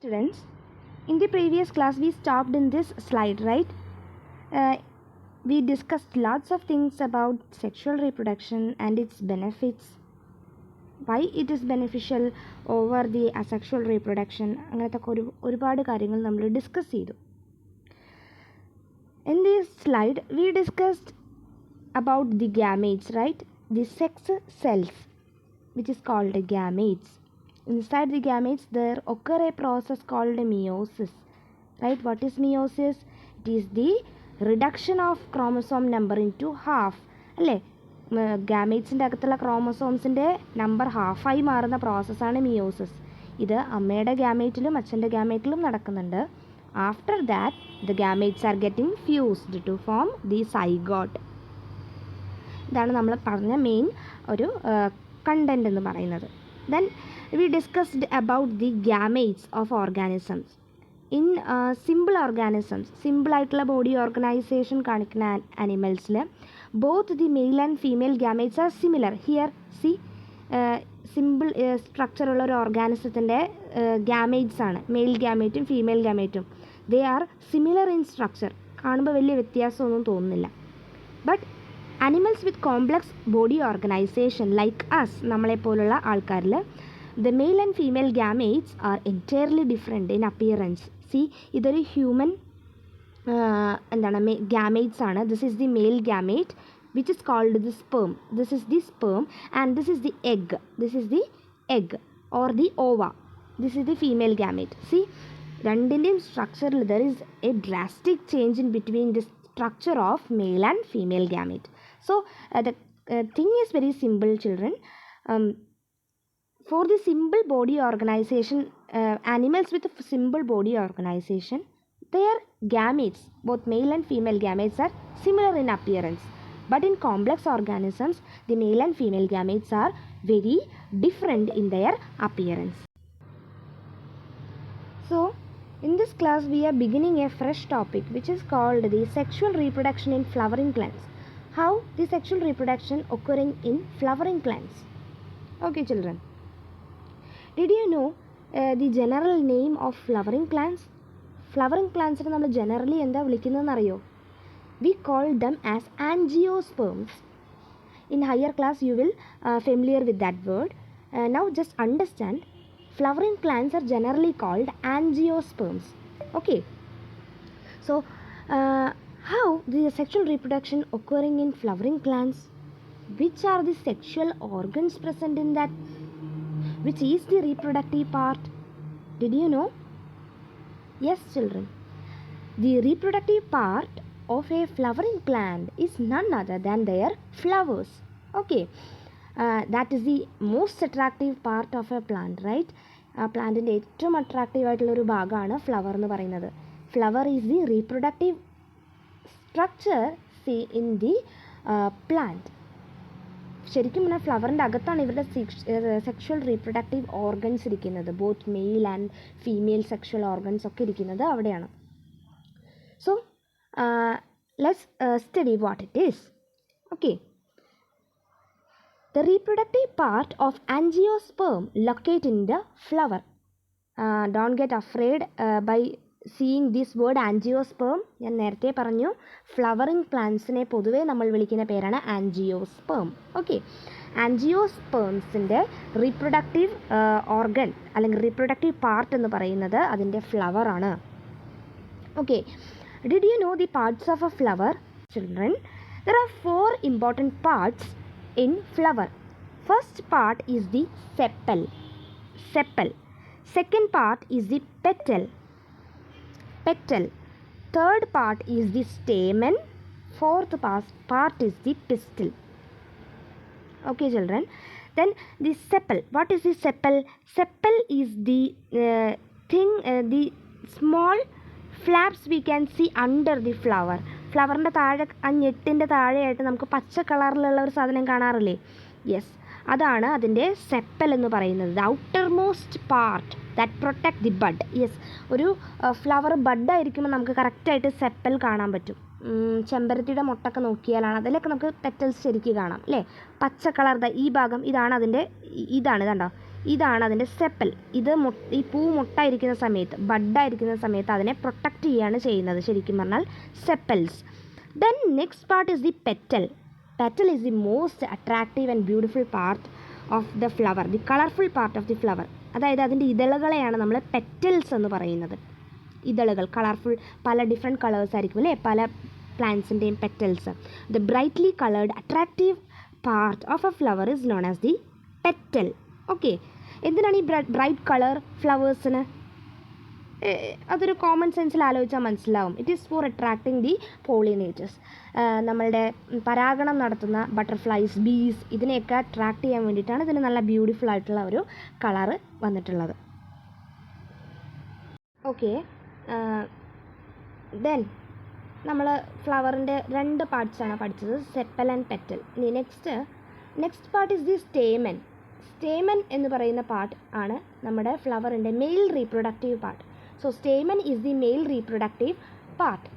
Students, in the previous class we stopped in this slide, right? We discussed lots of things about sexual reproduction and its benefits, why it is beneficial over the asexual reproduction. അങ്ങനത്തെ ഒരുപാട് കാര്യങ്ങൾ നമ്മൾ discuss ചെയ്തു. In this slide we discussed about the gametes, right? The sex cells, which is called gametes. Inside the gametes there occur a process called meiosis, right? What is meiosis? It is the reduction of chromosome number into half, അല്ലേ? ഗാമേറ്റ്സിൻ്റെ അകത്തുള്ള ക്രോമസോംസിൻ്റെ number ഹാഫായി മാറുന്ന പ്രോസസ്സാണ് meiosis. ഇത് അമ്മയുടെ ഗാമേറ്റിലും അച്ഛൻ്റെ ഗാമേറ്റിലും നടക്കുന്നുണ്ട്. After that the gametes are getting fused to form the zygote. ഇതാണ് നമ്മൾ പറഞ്ഞ മെയിൻ ഒരു കണ്ടൻറ് എന്ന് പറയുന്നത്. Then we discussed about the gametes of organisms. In simple organisms, simple ആയിട്ടുള്ള ബോഡി ഓർഗനൈസേഷൻ കാണിക്കുന്ന ആനിമൽസിൽ both the male and female gametes are similar. Here see simple സ്ട്രക്ചറുള്ള ഒരു ഓർഗാനിസത്തിൻ്റെ ഗാമേറ്റ്സ് ആണ് മെയിൽ ഗാമേറ്റും ഫീമെയിൽ ഗാമേറ്റും. They are similar in structure. കാണുമ്പോൾ വലിയ വ്യത്യാസമൊന്നും തോന്നുന്നില്ല. But animals with complex body organisation like us, നമ്മളെപ്പോലുള്ള ആൾക്കാരിൽ the male and female gametes are entirely different in appearance. See, ഇതൊരു ഹ്യൂമൻ എന്താണ് gametes ആണ്. This is the male gamete which is called the sperm. This is the sperm and this is the egg. This is the egg or the ova. This is the female gamete. See, രണ്ടിൻ്റെയും സ്ട്രക്ചറിൽ there is a drastic change in between the structure of male and female gamete. So the thing is very simple, children. For the simple body organization, animals with a simple body organization, their gametes, both male and female gametes, are similar in appearance. But in complex organisms, the male and female gametes are very different in their appearance. So, in this class, we are beginning a fresh topic which is called the sexual reproduction in flowering plants. How the sexual reproduction occurring in flowering plants. Okay, children. Did you know the general name of flowering plants? Flowering plants നമ്മൾ generally എന്താ വിളിക്കുന്നതെന്ന് അറിയോ? We call them as angiosperms. In higher class you will familiar with that word. Now just understand, flowering plants are generally called angiosperms. Okay. So how the sexual reproduction occurring in flowering plants? Which are the sexual organs present in that? Which is the reproductive part? Did you know? Yes, children. The reproductive part of a flowering plant is none other than their flowers. Okay. That is the most attractive part of a plant, right? പ്ലാന്റിൻ്റെ ഏറ്റവും attractive ആയിട്ടുള്ളൊരു ഭാഗമാണ് flower എന്ന് പറയുന്നത്. Flower is the reproductive structure see in the plant. ശരിക്കും പറഞ്ഞാൽ ഫ്ലവറിൻ്റെ അകത്താണ് ഇവരുടെ സെക്ഷുവൽ റീപ്രൊഡക്റ്റീവ് ഓർഗൻസ് ഇരിക്കുന്നത്. Both male and female sexual organs ഒക്കെ ഇരിക്കുന്നത് അവിടെയാണ്. So let's study what it is. Okay, the reproductive part of angiosperm locate in the flower. Don't get afraid by seeing this word angiosperm. ഞാൻ നേരത്തെ പറഞ്ഞു flowering പ്ലാന്റ്സിനെ പൊതുവേ നമ്മൾ വിളിക്കുന്ന പേരാണ് ആൻജിയോസ്പേം. ഓക്കെ, ആൻജിയോസ്പേംസിൻ്റെ റീപ്രൊഡക്റ്റീവ് ഓർഗൻ അല്ലെങ്കിൽ റീപ്രൊഡക്റ്റീവ് പാർട്ട് എന്ന് പറയുന്നത് അതിൻ്റെ ഫ്ലവറാണ്. Okay, did you know the parts of a flower? Children, there are 4 important parts in flower. First part is the sepal. Second part is the petal. Third part is the stamen. Fourth part is the pistil. Okay, children. Then the sepal. What is the sepal? Sepal is the thing, the small flaps we can see under the flower. ഫ്ലവറിൻ്റെ താഴെ ആ ഞെട്ടിൻ്റെ താഴെയായിട്ട് നമുക്ക് പച്ച കളറിലുള്ള ഒരു സാധനം കാണാറില്ലേ? യെസ്, അതാണ് അതിൻ്റെ സെപ്പൽ എന്ന് പറയുന്നത്. The outer most part that protect the bud. Yes, ഒരു ഫ്ലവർ ബഡായിരിക്കുമ്പോൾ നമുക്ക് കറക്റ്റായിട്ട് സെപ്പൽ കാണാൻ പറ്റും. ചെമ്പരത്തിയുടെ മുട്ടൊക്കെ നോക്കിയാലാണ് അതിലൊക്കെ നമുക്ക് പെറ്റൽസ് ശരിക്കും കാണാം അല്ലേ? പച്ച കളർ ഈ ഭാഗം ഇതാണ് അതിൻ്റെ, ഇതാണ് കണ്ടോ ഇതാണ് അതിൻ്റെ സെപ്പൽ. ഇത് ഈ പൂ മുട്ടായിരിക്കുന്ന സമയത്ത്, ബഡായിരിക്കുന്ന സമയത്ത് അതിനെ പ്രൊട്ടക്റ്റ് ചെയ്യുകയാണ് ചെയ്യുന്നത്, ശരിക്കും പറഞ്ഞാൽ sepals. Then next part is the petal. Petal is the most attractive and beautiful part of the flower, the colourful part of the flower. അതായത് അതിൻ്റെ ഇതളുകളെയാണ് നമ്മൾ പെറ്റൽസ് എന്ന് പറയുന്നത്. ഇതളുകൾ കളർഫുൾ, പല ഡിഫറെൻറ്റ് കളേഴ്സ് ആയിരിക്കും അല്ലേ പല പ്ലാന്റ്സിൻ്റെയും petals. The brightly coloured attractive part of a flower is known as the petal. Okay, എന്തിനാണ് ഈ ബ്രൈറ്റ് കളർ ഫ്ലവേഴ്സിന്? അതൊരു കോമൺ സെൻസിൽ ആലോചിച്ചാൽ മനസ്സിലാവും. It is for attracting the pollinators. നമ്മളുടെ പരാഗണം നടത്തുന്ന ബട്ടർഫ്ലൈസ്, ബീസ്, ഇതിനെയൊക്കെ അട്രാക്റ്റ് ചെയ്യാൻ വേണ്ടിയിട്ടാണ് ഇതിന് നല്ല ബ്യൂട്ടിഫുൾ ആയിട്ടുള്ള ഒരു കളറ് വന്നിട്ടുള്ളത്. ഓക്കെ, ദെൻ നമ്മൾ ഫ്ലവറിൻ്റെ 2 പാർട്സാണ് പഠിച്ചത്, സെപ്പൽ ആൻഡ് പെറ്റൽ. ഇനി next part is the stamen. Stamen എന്ന് പറയുന്ന പാർട്ട് ആണ് നമ്മുടെ ഫ്ലവറിൻ്റെ male reproductive part. So stamen is the male reproductive part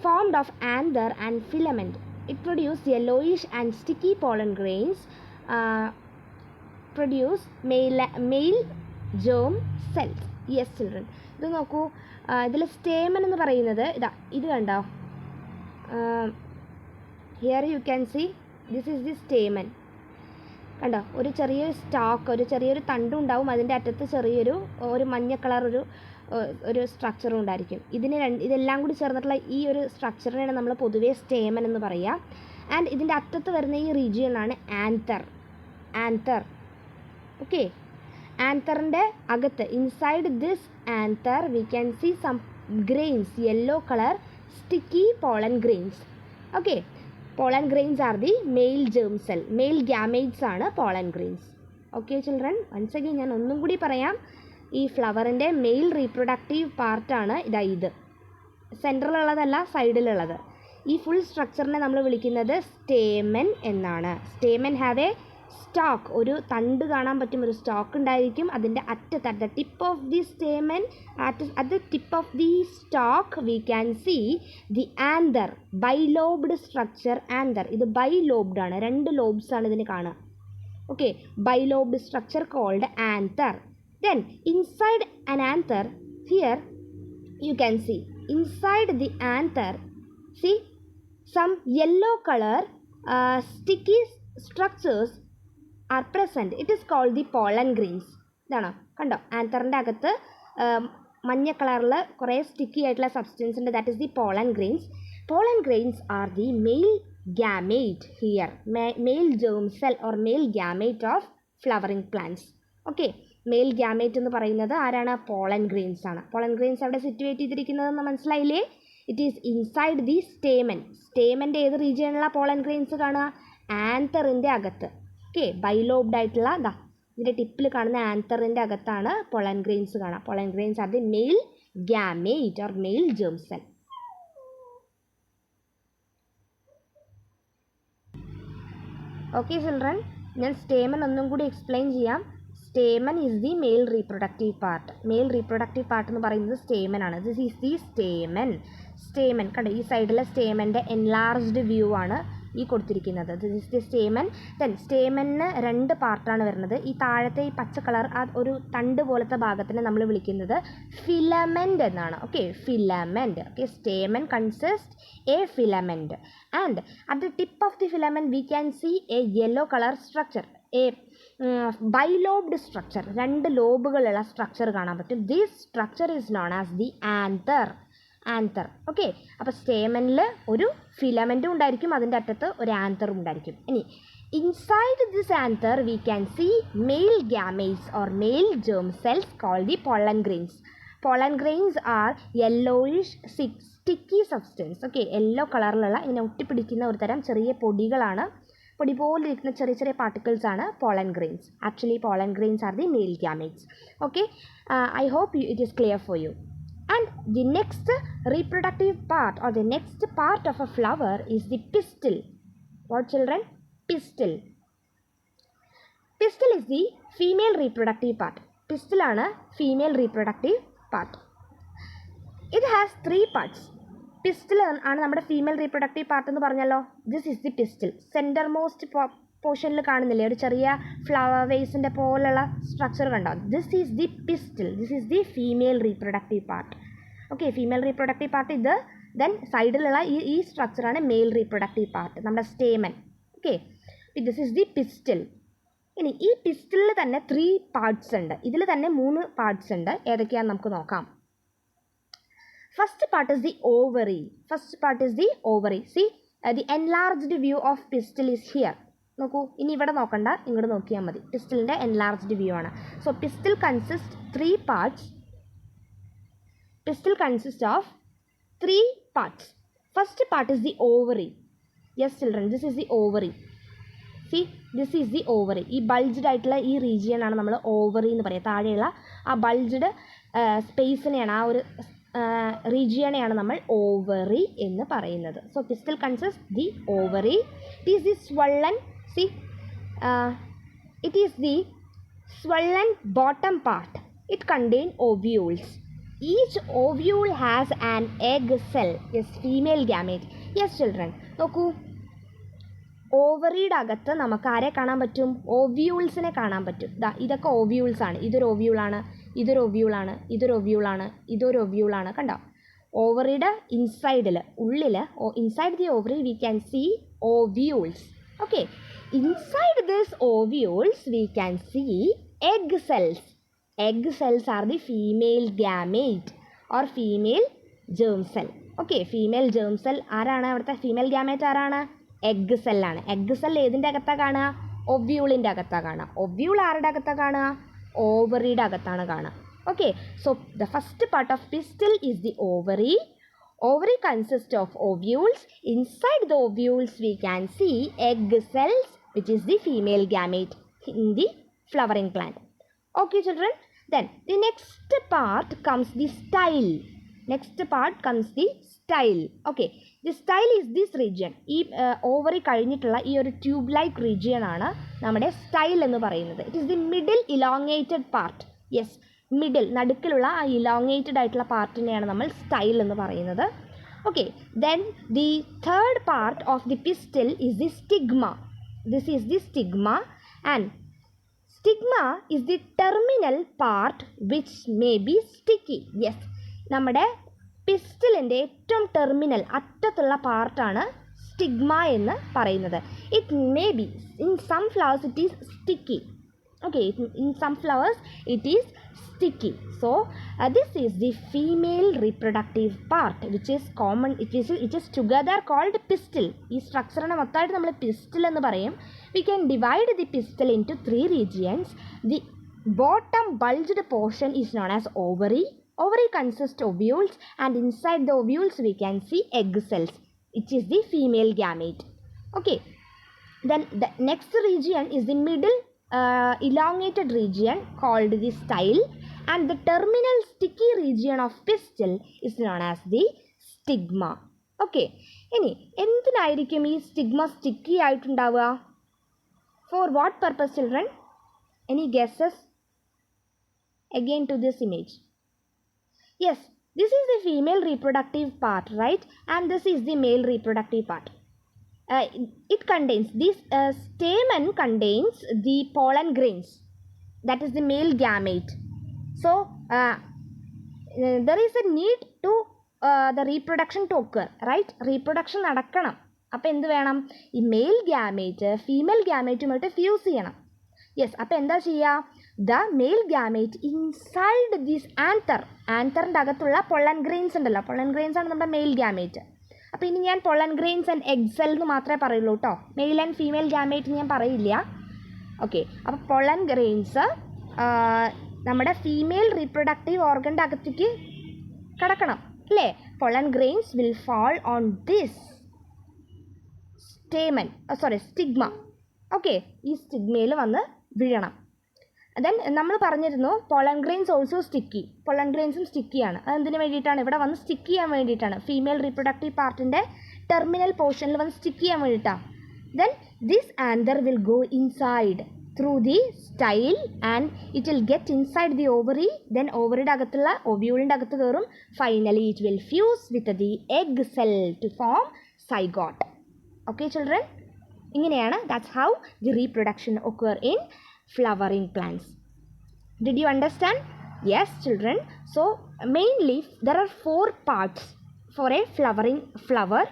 formed of anther and filament. It produce yellowish and sticky pollen grains, produce male germ cells. Yes children, ഇത് നോക്കൂ, ഇതിൽ സ്റ്റേമൻ എന്ന് പറയുന്നത് ഇത് കണ്ടോ, here you can see this is the stamen. കണ്ടോ, ഒരു ചെറിയൊരു സ്റ്റാക്ക്, ഒരു ചെറിയൊരു തണ്ടും ഉണ്ടാവും, അതിൻ്റെ അറ്റത്ത് ഒരു മഞ്ഞ കളർ ഒരു സ്ട്രക്ചറും ഉണ്ടായിരിക്കും. ഇതെല്ലാം കൂടി ചേർന്നിട്ടുള്ള ഈ ഒരു സ്ട്രക്ചറിനാണ് നമ്മൾ പൊതുവേ സ്റ്റേമൻ എന്ന് പറയുക. ആൻഡ് ഇതിൻ്റെ അറ്റത്ത് വരുന്ന ഈ റീജിയനാണ് ആന്തർ. ഓക്കെ, ആന്തറിൻ്റെ അകത്ത്, inside this anther we can see some grains, yellow colour sticky pollen grains. Okay, pollen grains are the male germ cell, male gametes ആണ് pollen grains. Okay children, once again ഞാൻ ഒന്നും കൂടി പറയാം. ഈ ഫ്ലവറിൻ്റെ male reproductive പാർട്ടാണ് ഇത്, സെൻറ്ററിലുള്ളതല്ല, സൈഡിലുള്ളത്. ഈ ഫുൾ സ്ട്രക്ചറിനെ നമ്മൾ വിളിക്കുന്നത് സ്റ്റേമൻ എന്നാണ്. സ്റ്റേമൻ ഹാവ് എ സ്റ്റോക്ക്, ഒരു തണ്ട് കാണാൻ പറ്റും, ഒരു സ്റ്റോക്ക് ഉണ്ടായിരിക്കും. അതിൻ്റെ അറ്റത്ത്, at the tip of the stamen, at the tip of the stalk we can see the anther, bilobed structure anther. ഇത് ബൈലോബ്ഡ് ആണ്, 2 ലോബ്സ് ആണ് ഇതിന് കാണുക. Okay, bilobed structure called anther. Then inside an anther, here you can see inside the anther, see some yellow color sticky structures are present. It is called the pollen grains. ഇതാണോ, കണ്ടോ, ആന്തറിൻ്റെ അകത്ത് മഞ്ഞ കളറിൽ കുറേ sticky ആയിട്ടുള്ള substance ഉണ്ട്. That is the pollen grains. Pollen grains are the male gamete here, male germ cell or male gamete of flowering plants. Okay, male gamete എന്ന് പറയുന്നത് ആരാണ്? പോളൻ ഗ്രെയിൻസ് ആണ്. പോളൻ ഗ്രെയിൻസ് അവിടെ സിറ്റുവേറ്റ് ചെയ്തിരിക്കുന്നതെന്ന് മനസ്സിലായില്ലേ? It is inside the stamen. സ്റ്റേമൻ്റെ ഏത് റീജിയണിലാണ് പോളൻ ഗ്രെയിൻസ് കാണുക? ആന്തറിൻ്റെ അകത്ത്. ഓക്കെ, ബൈലോബ്ഡ് ആയിട്ടുള്ള ഇതിൻ്റെ ടിപ്പിൽ കാണുന്ന ആന്തറിൻ്റെ അകത്താണ് പോളൻ ഗ്രെയിൻസ് കാണുക. Pollen grains are the male gamete or male germ cell. Okay children, ഞാൻ സ്റ്റേമൻ ഒന്നും കൂടി എക്സ്പ്ലെയിൻ ചെയ്യാം. Stamen is the male reproductive part. Male reproductive part എന്ന് പറയുന്നത് സ്റ്റേമൻ ആണ്. ദിസ് ഈസ് ദി സ്റ്റേമൻ കണ്ടോ, ഈ സൈഡിലെ സ്റ്റേമൻ്റെ എൻലാർജ്ഡ് വ്യൂ ആണ് ഈ കൊടുത്തിരിക്കുന്നത്. This is the stamen. Then സ്റ്റേമന് 2 പാർട്ടാണ് വരുന്നത്. ഈ താഴത്തെ ഈ പച്ച കളർ, ആ ഒരു തണ്ട് പോലത്തെ ഭാഗത്തിനെ നമ്മൾ വിളിക്കുന്നത് ഫിലമെൻ്റ് എന്നാണ്. Okay, filament. Okay, stamen consist a filament and at the tip of the filament we can see a yellow colour structure, a bilobed structure, 2 ലോബുകളുള്ള സ്ട്രക്ചർ കാണാൻ പറ്റും. This structure is known as the anther. Okay, അപ്പോൾ സ്റ്റേമനിൽ ഒരു ഫിലമെൻറ്റും ഉണ്ടായിരിക്കും, അതിൻ്റെ അറ്റത്ത് ഒരു ആന്തറും ഉണ്ടായിരിക്കും. ഇനി inside this anther we can see male gametes or male germ cells called the pollen grains. Pollen grains are yellowish sticky substance. Okay, yellow കളറിലുള്ള ഇങ്ങനെ ഒട്ടിപ്പിടിക്കുന്ന ഒരു തരം ചെറിയ പൊടികളാണ്, പൊടി പോലെ ഇരിക്കുന്ന ചെറിയ ചെറിയ പാർട്ടിക്കിൾസ് ആണ് pollen grains. Actually pollen grains are the male gametes. Okay, I hope it is clear for you. And the next reproductive part or the next part of a flower is the pistil. What children? Pistil. Pistil is the female reproductive part. Pistil ആണ് female reproductive part. It has 3 parts. Pistil ആണ് നമ്മുടെ female reproductive part എന്ന് പറഞ്ഞല്ലോ. This is the pistil. Centre most പോർഷനിൽ കാണുന്നില്ലേ ഒരു ചെറിയ flower വേസിൻ്റെ പോലുള്ള സ്ട്രക്ചർ കണ്ടോ? This is the pistol, this is the female reproductive part. Okay, female reproductive part ഇത്. ദെൻ സൈഡിലുള്ള ഈ സ്ട്രക്ചറാണ് മെയിൽ റീപ്രൊഡക്റ്റീവ് പാർട്ട്, നമ്മുടെ stamen. Okay, this is the pistol. ഇനി ഈ പിസ്റ്റലിൽ തന്നെ 3 പാർട്സ് ഉണ്ട്. ഇതിൽ തന്നെ 3 പാർട്സ് ഉണ്ട്. ഏതൊക്കെയാണെന്ന് നമുക്ക് നോക്കാം. First part is the ovary. First part is the ovary. C the enlarged view of pistol is here. നോക്കൂ, ഇനി ഇവിടെ നോക്കണ്ട, ഇങ്ങോട്ട് നോക്കിയാൽ മതി. പിസ്റ്റലിൻ്റെ എൻലാർജ്ഡ് വ്യൂ ആണ്. So pistil consist 3 parts. Pistil consists of 3 parts. First part is the ovary. Yes children, this is the ovary. See, this is the ovary. ഈ bulged ആയിട്ടുള്ള ഈ റീജിയൻ ആണ് നമ്മൾ ഓവറി എന്ന് പറയുക. താഴെയുള്ള ആ ബൾജ്ഡ് സ്പേസിനെയാണ്, ആ ഒരു റീജിയനെയാണ് നമ്മൾ ഓവറി എന്ന് പറയുന്നത്. So pistil consist the ovary. It is the swollen. See, it is the swollen bottom part. It contain ovules. Each ovule has an egg cell. Yes, female gamete. Yes children, നോക്കൂ, ഓവറിയുടെ അകത്ത് നമുക്ക് ആരെ കാണാൻ പറ്റും? ഓവ്യൂൾസിനെ കാണാൻ പറ്റും. ഇതൊക്കെ ഓവ്യൂൾസ് ആണ്. ഇതൊരു ഓവ്യൂളാണ്, ഇതൊരു ഒവ്യൂളാണ്, ഇതൊരു ഒവ്യൂളാണ്, ഇതൊരു ഒവ്യൂളാണ്. കണ്ടോ? ഓവറിയുടെ ഇൻസൈഡിൽ, ഉള്ളിൽ, inside the ovary we can see ovules. Okay, inside this ovules we can see egg cells. Egg cells are the female gamete or female germ cell. Okay, female germ cell ആരാണ്? അവിടുത്തെ ഫീമെയിൽ ഗ്യാമേറ്റ് ആരാണ്? Egg സെല്ലാണ്. Egg cell ഏതിൻ്റെ അകത്താണ് കാണുക? ഒവ്യൂളിൻ്റെ അകത്താണ് കാണുക. Ovule ആരുടെ അകത്താണ് കാണുക? ഓവറിയുടെ അകത്താണ് കാണുക. Okay, so the first part of pistol is the ovary. Ovary consists of ovules. Inside the ovules we can see egg cells, which is the female gamete in the flowering plant. Okay children, then the next part comes the style. Next part comes the style. Okay, the style is this region. ഈ ovary കഴിഞ്ഞിട്ടുള്ള ഈ ഒരു tube like region ആണ് നമ്മുടെ style എന്ന് പറയുന്നത്. It is the middle elongated part. Yes, middle, നടുക്കിലുള്ള ആ ഇലോങ്ങേറ്റഡ് ആയിട്ടുള്ള പാർട്ടിനെയാണ് നമ്മൾ സ്റ്റൈൽ എന്ന് പറയുന്നത്. Okay, then the third part of the pistil is the stigma. This is the stigma, and stigma is the terminal part which may be sticky. Yes, നമ്മുടെ പിസ്റ്റലിൻ്റെ ഏറ്റവും terminal അറ്റത്തുള്ള പാർട്ടാണ് സ്റ്റിഗ്മ എന്ന് പറയുന്നത്. It may be in some flowers it is sticky. Okay, in some flowers it is sticky. So this is the female reproductive part which is common. It is together called pistil. ഈ സ്ട്രക്ചറിനെ മൊത്തമായിട്ട് നമ്മൾ pistol എന്ന് പറയും. We can divide the pistil into 3 regions. The bottom bulged portion is known as ovary. Ovary consists of ovules, and inside the ovules we can see egg cells, which is the female gamete. Okay, then the next region is the middle elongated region called the style, and the terminal sticky region of pistil is known as the stigma. Okay, ഇനി എന്തിനായിരിക്കും ഈ stigma sticky ആയിട്ടുണ്ടാവുക? For what purpose children? Any guesses? Again to this image. Yes, this is the female reproductive part, right? And this is the male reproductive part. It contains, this stamen contains the pollen grains. That is the male gamete. So there is a need to the reproduction to occur, right? Reproduction നടക്കണം. അപ്പോൾ എന്ത് വേണം? ഈ male gamete female ഗ്യാമേറ്റുമായിട്ട് fuse ചെയ്യണം. Yes, അപ്പോൾ എന്താ ചെയ്യുക? The male gamete inside this ആൻതറിൻ്റെ അകത്തുള്ള പൊള്ളൻ ഗ്രെയിൻസ് ഉണ്ടല്ലോ, പൊള്ളൻ ഗ്രെയിൻസ് ആണ് നമ്മുടെ മെയിൽ ഗ്യാമേറ്റ്. അപ്പോൾ ഇനി ഞാൻ pollen grains and egg cell എന്ന് മാത്രമേ പറയുള്ളൂ കേട്ടോ, മെയിൽ ആൻഡ് ഫീമെയിൽ ഗ്യാമേറ്റ് ഞാൻ പറയില്ല. ഓക്കെ, അപ്പോൾ പൊള്ളൻ ഗ്രെയിൻസ് നമ്മുടെ ഫീമെയിൽ റീപ്രൊഡക്റ്റീവ് ഓർഗൻ്റെ അകത്തേക്ക് കിടക്കണം അല്ലേ? Pollen grains will fall on this stigma. Okay, ഈ സ്റ്റിഗ്മയിൽ വന്ന് വീഴണം. ദെൻ നമ്മൾ പറഞ്ഞിരുന്നു pollen grains also sticky. Pollen ഗ്രെയിൻസും സ്റ്റിക്കിയാണ്. അതെന്തിനു വേണ്ടിയിട്ടാണ്? ഇവിടെ വന്ന് സ്റ്റിക്ക് ചെയ്യാൻ വേണ്ടിയിട്ടാണ്. ഫീമെയിൽ റീപ്രൊഡക്റ്റീവ് പാർട്ടിൻ്റെ ടെർമിനൽ പോർഷനിൽ വന്ന് സ്റ്റിക്ക് ചെയ്യാൻ വേണ്ടിയിട്ടാണ്. Then this anther will go inside through the style and it will get inside the ovary. Then ovary അകത്തുള്ള ovule അകത്ത് കയറും. Finally it will fuse with the egg cell to form zygote. Okay children, ഇങ്ങനെയാണ്. That's how the reproduction occur in flowering plants. Did you understand? Yes, children. So mainly there are 4 parts for a flowering flower: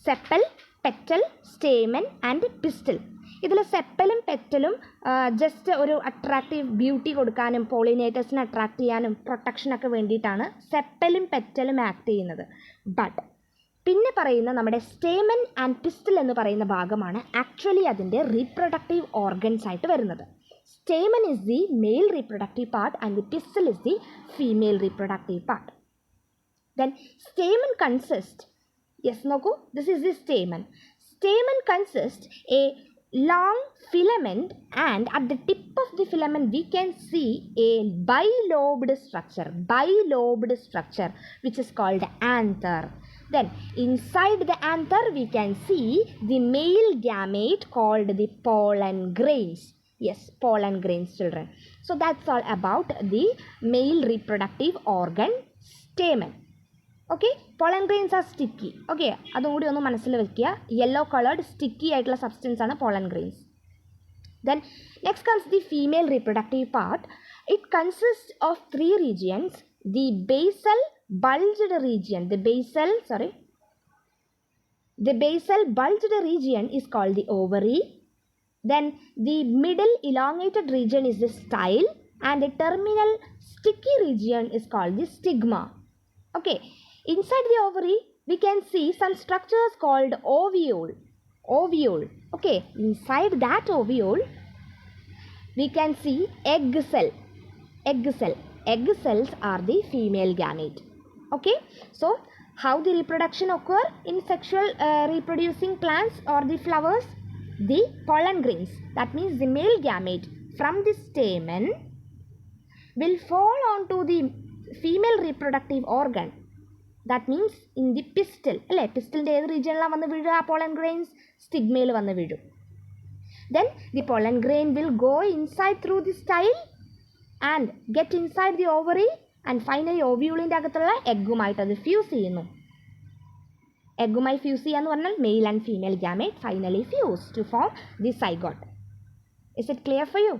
sepal, petal, stamen and pistil. ഇതിൽ സെപ്പലും പെറ്റലും just ഒരു attractive beauty കൊടുക്കാനും പോളിനേറ്റേഴ്സിനെ attract ചെയ്യാനും പ്രൊട്ടക്ഷനൊക്കെ വേണ്ടിയിട്ടാണ് സെപ്പലും പെറ്റലും act ചെയ്യുന്നത്. But പിന്നെ പറയുന്ന നമ്മുടെ stamen and pistol എന്ന് പറയുന്ന ഭാഗമാണ് ആക്ച്വലി അതിൻ്റെ റീപ്രൊഡക്റ്റീവ് ഓർഗൻസ് ആയിട്ട് വരുന്നത്. Stamen is the male reproductive part and the pistil is the female reproductive part. Then stamen consists, yes, noku, this is the stamen. Stamen consists a long filament, and at the tip of the filament we can see a bilobed structure which is called anther. Then inside the anther we can see the male gamete called the pollen grains. Yes, pollen grains, children. So that's all about the male reproductive organ, stamen. Okay, pollen grains are sticky. Okay, അതും കൂടി ഒന്ന് മനസ്സിൽ വെക്കുക. Yellow coloured sticky ആയിട്ടുള്ള substance ആണ് pollen grains. Then next comes the female reproductive part. It consists of 3 regions. The basal bulged region, the basal bulged region is called the ovary. Then the middle elongated region is the style, and the terminal sticky region is called the stigma. Okay, inside the ovary we can see some structures called ovule. Okay, inside that ovule we can see egg cell. Egg cells are the female gamete. Okay, so how the reproduction occur in sexual reproducing plants or the flowers? The pollen grains, that means the male gamete from the stamen, will fall onto the female reproductive organ. That means in the pistil. അല്ലേ, പിസ്റ്റലിൻ്റെ ഏത് റീജിയനിലാണ് വന്ന് വീഴുക ആ pollen grains? സ്റ്റിഗ്മയിൽ വന്ന് വീഴും. Then the pollen grain will go inside through the style and get inside the ovary, and finally ഓവ്യൂളിൻ്റെ അകത്തുള്ള എഗ്ഗുമായിട്ട് അത് fuse ചെയ്യുന്നു. എഗ്ഗുമായി ഫ്യൂസ് ചെയ്യുക എന്ന് പറഞ്ഞാൽ male and female gamete finally fuse to form the zygote. Is it clear for you?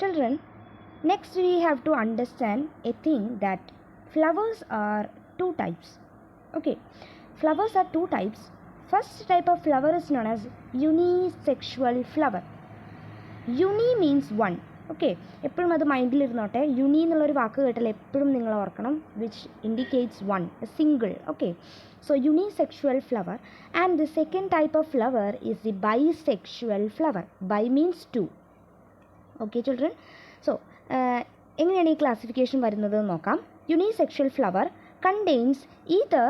Children, next we have to understand a thing that flowers are 2 types. Okay, flowers are 2 types. First type of flower is known as unisexual flower. Uni means one. Okay, എപ്പോഴും അത് മൈൻഡിലിരുന്നോട്ടെ. യുനി എന്നുള്ളൊരു വാക്ക് കേട്ടാൽ എപ്പോഴും നിങ്ങൾ ഓർക്കണം, which indicates one, single. Okay, so unisexual flower. And the second type of flower is the bisexual flower. Bi means 2. Okay children, so എങ്ങനെയാണ് ഈ classification വരുന്നത് നോക്കാം. Unisexual flower contains either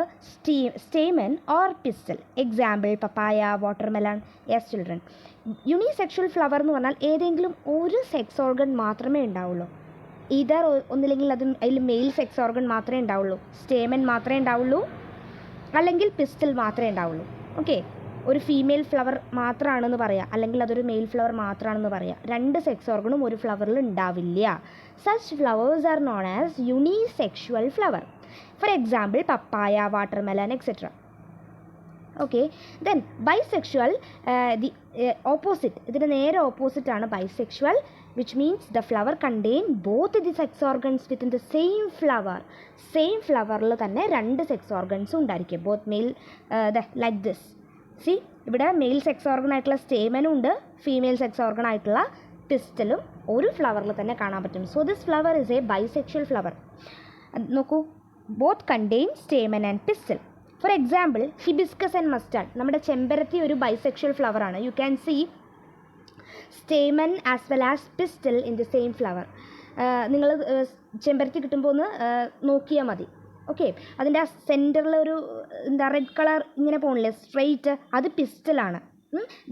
stamen or pistil. Example, papaya, watermelon. Yes, children. Unisexual flower എന്ന് പറഞ്ഞാൽ ഏതെങ്കിലും ഒരു sex organ മാത്രമേ ഉണ്ടാവുള്ളൂ. ഈതർ ഒന്നില്ലെങ്കിൽ അതിൽ മെയിൽ സെക്സ് ഓർഗൻ മാത്രമേ ഉണ്ടാവുള്ളൂ, സ്റ്റേമൻ മാത്രമേ ഉണ്ടാവുള്ളൂ, അല്ലെങ്കിൽ പിസ്റ്റൽ മാത്രമേ ഉണ്ടാവുള്ളൂ. ഓക്കെ, ഒരു ഫീമെയിൽ ഫ്ലവർ മാത്രമാണെന്ന് പറയാം, അല്ലെങ്കിൽ അതൊരു മെയിൽ ഫ്ലവർ മാത്രമാണെന്ന് പറയാം. 2 സെക്സ് ഓർഗനും ഒരു ഫ്ലവറിൽ ഉണ്ടാവില്ല. Such flowers are known as unisexual flower. For example, papaya, watermelon, etc. Okay, then bisexual, the opposite, ഇതിന് നേരെ ഓപ്പോസിറ്റ് ആണ് bisexual, which means the flower contain both the sex organs within the same flower. Same ഫ്ലവറിൽ തന്നെ 2 sex ഓർഗൻസും ഉണ്ടായിരിക്കും. Both male like this. See, ഇവിടെ male sex organ ആയിട്ടുള്ള സ്റ്റേമനും ഉണ്ട്, ഫീമെയിൽ സെക്സ് ഓർഗൻ ആയിട്ടുള്ള പിസ്റ്റലും ഒരു ഫ്ലവറിൽ തന്നെ കാണാൻ പറ്റും. So this flower is A bisexual flower. നോക്കൂ, both contain stamen and pistil. For example, hibiscus and mustard. നമ്മുടെ ചെമ്പരത്തി ഒരു ബൈസെക്ഷൽ ഫ്ലവർ ആണ്. You can see stamen as well as pistil in the same flower. നിങ്ങൾ ചെമ്പരത്തി കിട്ടുമ്പോൾ ഒന്ന് നോക്കിയാൽ മതി. ഓക്കെ, അതിൻ്റെ ആ സെൻറ്ററിൽ ഒരു എന്താ റെഡ് കളർ ഇങ്ങനെ പോകണില്ലേ സ്ട്രെയിറ്റ്, അത് പിസ്റ്റലാണ്.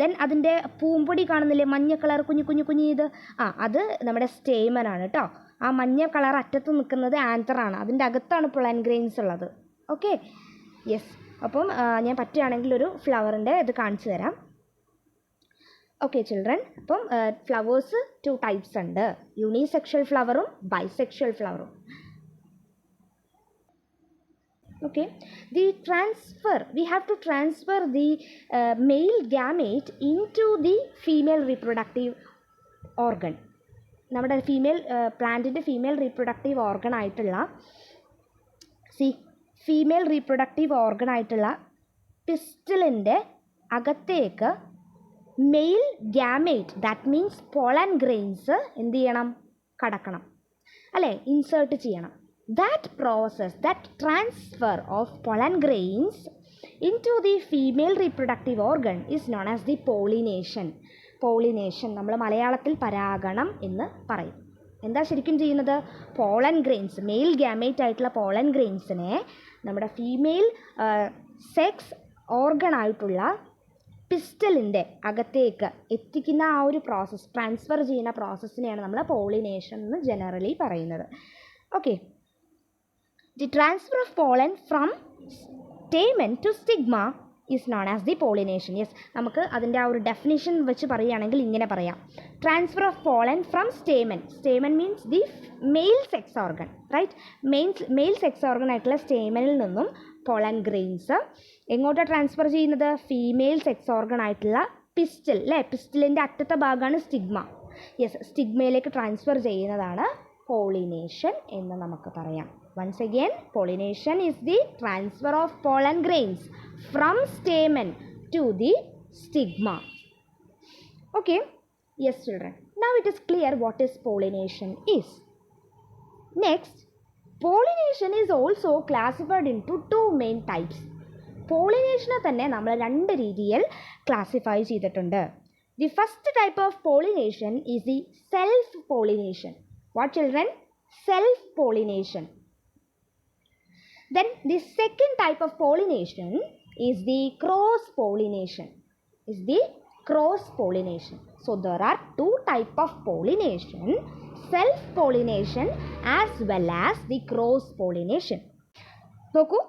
ദെൻ അതിൻ്റെ പൂമ്പൊടി കാണുന്നില്ലേ മഞ്ഞ കളർ കുഞ്ഞു കുഞ്ഞു കുഞ്ഞു ഇത്, അത് നമ്മുടെ സ്റ്റേമനാണ് കേട്ടോ. ആ മഞ്ഞ കളർ അറ്റത്ത് നിൽക്കുന്നത് ആന്തറാണ്, അതിൻ്റെ അകത്താണ് പൊളൻ ഗ്രെയിൻസ് ഉള്ളത്. Okay, yes. അപ്പം ഞാൻ പറ്റുകയാണെങ്കിൽ ഒരു ഫ്ലവറിൻ്റെ ഇത് കാണിച്ചു തരാം. ഓക്കെ ചിൽഡ്രൻ, അപ്പം ഫ്ലവേഴ്സ് 2 ടൈപ്സ് ഉണ്ട്, യൂണിസെക്ഷൽ ഫ്ലവറും ബൈസെക്ഷൽ ഫ്ലവറും. Okay, the transfer, we have to transfer the male gamete into the female reproductive organ. നമ്മുടെ പ്ലാന്റിൻ്റെ ഫീമെയിൽ റീപ്രൊഡക്റ്റീവ് ഓർഗൺ ആയിട്ടുള്ള ഫീമെയിൽ റീപ്രൊഡക്റ്റീവ് ഓർഗൺ ആയിട്ടുള്ള പിസ്റ്റലിൻ്റെ അകത്തേക്ക് male gamete, that means pollen grains എന്ത് ചെയ്യണം, കടക്കണം അല്ലേ, ഇൻസേർട്ട് ചെയ്യണം. That process, that transfer of pollen grains into the female reproductive organ is known as the pollination. Pollination നമ്മൾ മലയാളത്തിൽ പരാഗണം എന്ന് പറയും. എന്താ ശരിക്കും ചെയ്യുന്നത്? പോളൻ ഗ്രെയിൻസ്, മെയിൽ ഗ്യാമേറ്റ് ആയിട്ടുള്ള പോളൻ ഗ്രെയിൻസിനെ നമ്മുടെ ഫീമെയിൽ സെക്സ് ഓർഗൺ ആയിട്ടുള്ള പിസ്റ്റലിൻ്റെ അകത്തേക്ക് എത്തിക്കുന്ന ആ ഒരു പ്രോസസ്സ്, ട്രാൻസ്ഫർ ചെയ്യുന്ന പ്രോസസ്സിനെയാണ് നമ്മൾ പോളിനേഷൻ എന്ന് ജനറലി പറയുന്നത്. Okay, the transfer of pollen from stamen to stigma is known as the pollination. Yes, നമുക്ക് അതിൻ്റെ ആ ഒരു ഡെഫിനിഷൻ വെച്ച് പറയുകയാണെങ്കിൽ ഇങ്ങനെ പറയാം. Transfer of pollen from stamen. Stamen means the male sex organ, right? Male sex organ ആയിട്ടുള്ള സ്റ്റേമനിൽ നിന്നും പോളൻ ഗ്രെയിൻസ് എങ്ങോട്ടാണ് ട്രാൻസ്ഫർ ചെയ്യുന്നത്? ഫീമെയിൽ സെക്സ് ഓർഗൻ ആയിട്ടുള്ള പിസ്റ്റൽ, അല്ലേ? പിസ്റ്റലിൻ്റെ അറ്റത്തെ ഭാഗമാണ് സ്റ്റിഗ്മ. യെസ്, സ്റ്റിഗ്മയിലേക്ക് ട്രാൻസ്ഫർ ചെയ്യുന്നതാണ് pollination എന്ന് നമുക്ക് പറയാം. Once again, pollination is the transfer of pollen grains from stamen to the stigma. Okay, yes children, now it is clear what is pollination is. Next, pollination is also classified into two main types. പോളിനേഷനെ തന്നെ നമ്മൾ രണ്ട് രീതിയിൽ classify ചെയ്തിട്ടുണ്ട്. The first type of pollination is the self pollination. What children? Self pollination. Then the second type of pollination is the cross pollination. So there are two types of pollination, self pollination as well as the cross pollination. നോക്കൂ,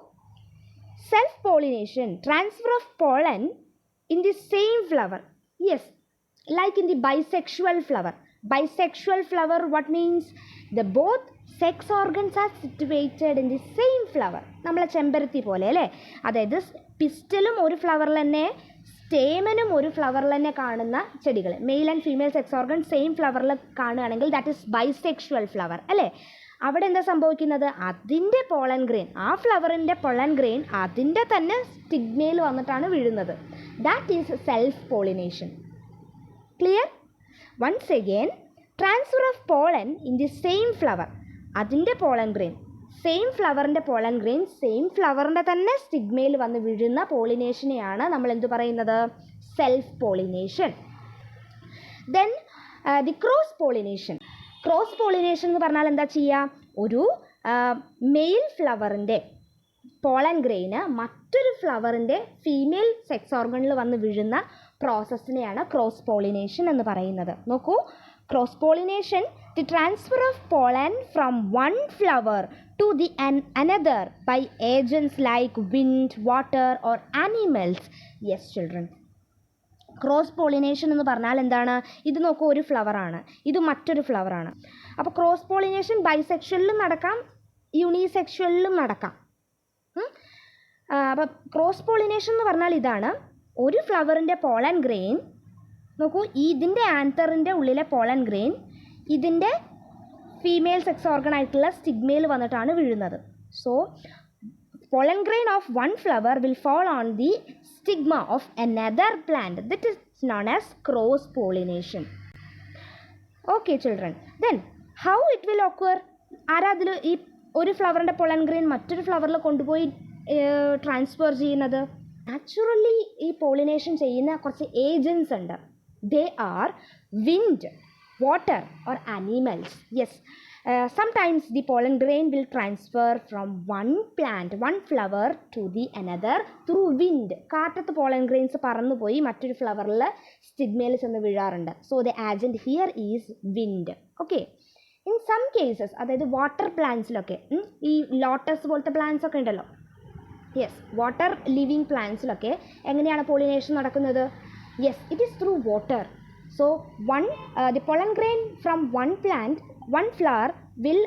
self pollination, transfer of pollen in the same flower. Yes, like in the bisexual flower. Bisexual flower, what means? The both sex organs are situated in the same flower. നമ്മളെ ചെമ്പരത്തി പോലെ അല്ലേ? അതായത് പിസ്റ്റലും ഒരു ഫ്ലവറിൽ തന്നെ സ്റ്റേമനും ഒരു ഫ്ലവറിൽ തന്നെ കാണുന്ന ചെടികൾ, male and female sex organ same ഫ്ലവറിൽ കാണുകയാണെങ്കിൽ ദാറ്റ് ഈസ് ബൈസെക്ഷുവൽ ഫ്ലവർ അല്ലേ? അവിടെ എന്താ സംഭവിക്കുന്നത്? അതിൻ്റെ പോളൻ ഗ്രെയിൻ, ആ ഫ്ലവറിൻ്റെ പോളൻ ഗ്രെയിൻ അതിൻ്റെ തന്നെ സ്റ്റിഗ്മയിൽ വന്നിട്ടാണ് വീഴുന്നത്. That is self pollination. Clear? Once again, transfer of pollen in the same flower. അതിൻ്റെ പോളൻ ഗ്രെയിൻ, സെയിം ഫ്ലവറിൻ്റെ പോളൻ ഗ്രെയിൻ സെയിം ഫ്ലവറിൻ്റെ തന്നെ സ്റ്റിഗ്മയിൽ വന്ന് വീഴുന്ന പോളിനേഷനെയാണ് നമ്മൾ എന്ത് പറയുന്നത്? Self pollination. Then the cross pollination. Cross pollination എന്ന് പറഞ്ഞാൽ എന്താ ചെയ്യുക? ഒരു മെയിൽ ഫ്ലവറിൻ്റെ പോളൻ ഗ്രെയിന് മറ്റൊരു ഫ്ലവറിൻ്റെ ഫീമെയിൽ സെക്സ് ഓർഗണിൽ വന്ന് വീഴുന്ന പ്രോസസ്സിനെയാണ് ക്രോസ് പോളിനേഷൻ എന്ന് പറയുന്നത്. നോക്കൂ, cross pollination, the transfer of pollen from one flower to the another by agents like wind, water or animals. Yes children, cross pollination എന്ന് പറഞ്ഞാൽ എന്താണ്? ഇത് നോക്കൂ, ഒരു ഫ്ലവറാണ്, ഇത് മറ്റൊരു ഫ്ലവറാണ്. അപ്പോൾ ക്രോസ് പോളിനേഷൻ ബൈസെക്ഷലിലും നടക്കാം, യൂണിസെക്ഷലിലും നടക്കാം. അപ്പോൾ ക്രോസ് പോളിനേഷൻ എന്ന് പറഞ്ഞാൽ ഇതാണ്, ഒരു ഫ്ലവറിൻ്റെ പോളൻ ഗ്രെയിൻ നോക്കൂ, ഇതിൻ്റെ ആൻതറിൻ്റെ ഉള്ളിലെ പോളൻ ഗ്രെയിൻ ഇതിൻ്റെ ഫീമെയിൽ സെക്സ് ഓർഗൺ ആയിട്ടുള്ള സ്റ്റിഗ്മയിൽ വന്നിട്ടാണ് വീഴുന്നത്. So pollen grain of one flower will fall on the stigma of another plant. That is known as cross pollination. Okay children, then how it will occur? ആരാതിൽ ഈ ഒരു ഫ്ലവറിൻ്റെ pollen grain മറ്റൊരു ഫ്ലവറിൽ കൊണ്ടുപോയി transfer ചെയ്യുന്നത്? Naturally ഈ pollination ചെയ്യുന്ന കുറച്ച് agents ഉണ്ട്. They are wind, water or animals. Yes, sometimes the pollen grain will transfer from one plant, one flower to the another through wind. കാറ്റത്ത് pollen grains പറന്നു പോയി മറ്റൊരു ഫ്ലവറിൽ സ്റ്റിഗ്മയിൽ ചെന്ന് വീഴാറുണ്ട്. So the agent here is wind. Okay, in some cases, അതായത് water പ്ലാന്റ്സിലൊക്കെ, ഈ ലോട്ടസ് പോലത്തെ പ്ലാന്റ്സ് ഒക്കെ ഉണ്ടല്ലോ, യെസ്, വാട്ടർ ലിവിങ് പ്ലാന്റ്സിലൊക്കെ എങ്ങനെയാണ് പോളിനേഷൻ നടക്കുന്നത്? Yes, it is through water. So the pollen grain from one plant, one flower will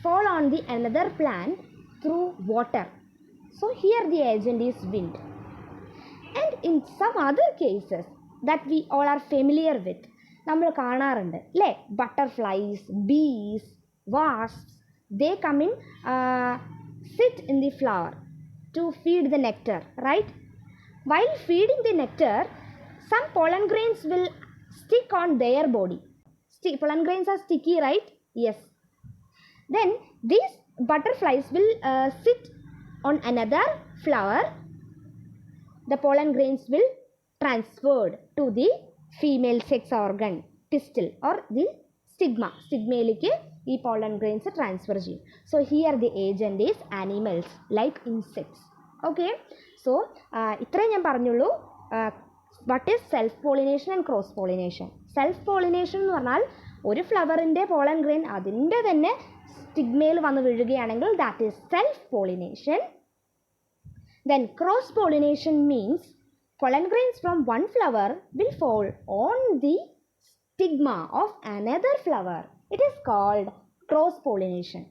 fall on the another plant through water. So here the agent is wind. And in some other cases that we all are familiar with, നമ്മൾ കാണാറുണ്ട് അല്ലേ, butterflies, bees, wasps, they come in sit in the flower to feed the nectar, right? While feeding the nectar, some pollen grains will stick on their body. Pollen grains are sticky, right? Yes. Then these butterflies will sit on another flower. The pollen grains will transferred to the female sex organ, pistil or the stigma. Stigmയിലേക്ക് ഈ pollen grains transfer ചെയ്യും. So here the agent is animals like insects. Okay. So ഇത്രയും ഞാൻ പറഞ്ഞുള്ളൂ. What is self pollination and cross pollination? Self pollination എന്ന് പറഞ്ഞാൽ ഒരു ഫ്ലവറിൻ്റെ pollen grain അതിൻ്റെ തന്നെ സ്റ്റിഗ്മയിൽ വന്ന് വീഴുകയാണെങ്കിൽ that is self pollination. Then cross pollination means pollen grains from one flower will fall on the stigma of another flower. It is called cross pollination.